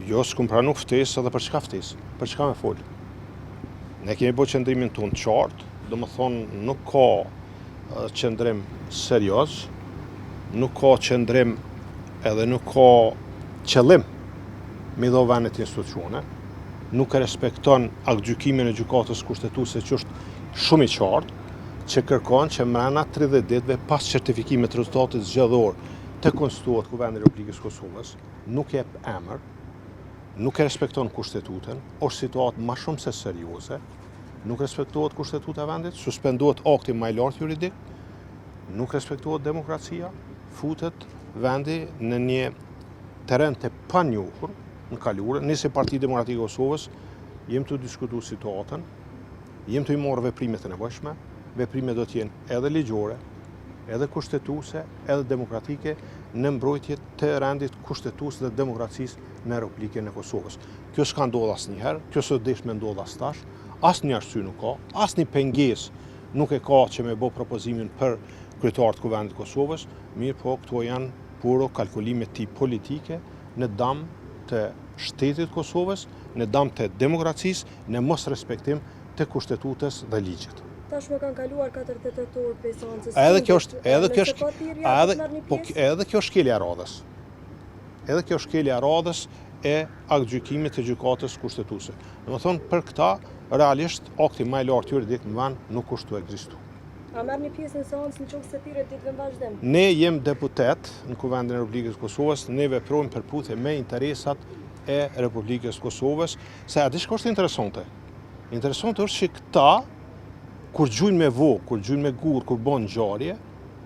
Jo, s'kum pranu ftesë edhe për çka ftesë, për çka me folë. Ne kemi bo qëndrimin tonë qartë, do më thonë nuk ka qëndrim serioz, nuk ka qëndrim edhe nuk ka qëllim me dho vendet institucione, nuk e respekton gjykimin e gjykatës kushtetuese që është shumë i qartë, që kërkon që mrena 30 ditëve pas certifikimit të rezultatit zgjedhor të konstituohet Kuvendi i Republikës Kosovës, nuk jep emër, nuk e respekton kushtetutën, është situatë më shumë se serioze, nuk respektohet kushtetuta e vendit, suspendohet akti më i lartë juridik, nuk respektohet demokracia, futet vendi në një terren të panjohur në kaluar. Ne si Partia Demokratike e Kosovës jem të diskutuar situatën, jem të i marrë veprimet e nevojshme, veprimet do të jenë edhe ligjore, edhe kushtetuese, edhe demokratike në mbrojtje të rendit kushtetues dhe demokracisë në Republikën e Kosovës. Kjo s'ka ndodhur asnjëherë, kjo s'do desh me ndodh as tash, asnjë arsye nuk ka, asnjë pengesë nuk e ka që me bë propozimin për kryetar të Kuvendit të Kosovës, mirë po këto janë puro kalkulime të politike në dam të shtetit të Kosovës, në dam të demokracisë, në mos respektim të kushtetutës dhe ligjit. Tashmë kanë kaluar 48 orë prej seancës. Edhe kjo shkelja e radhës. Edhe kjo shkelja e radhës e aktgjykimit të gjykatës kushtetuese. Domethënë për këta realisht akti më i lartë juridik në vend nuk kushton ekzistu. A merrni pjesë në seancën nëse thirret ditëve në vazhdim? Ne jem deputet në Kuvendin e Republikës Kosovës, ne veprojmë përputhje me interesat e Republikës Kosovës, se a di çka është interesante? Interesante është që këta kur gjujnë me vo, kur gjujnë me gur, kur bën ngjarje,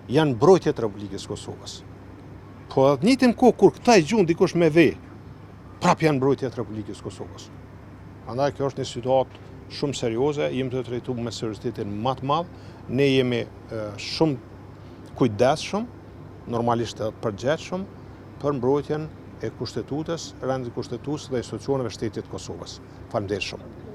janë mbrojtje të Republikës Kosovës. Po atë njëjtën kohë kur këta i gjujnë dikush me ve, prap janë mbrojtje të Republikës Kosovës. Andaj kjo është një situatë shumë serioze, jemi të trajtuar me seriozitetin më të madh, ne jemi shumë kujdesshëm, normalisht edhe përgjegjshëm për mbrojtjen e kushtetutës, rendit kushtetues dhe institucioneve shtetit të Kosovës. Faleminderit shumë.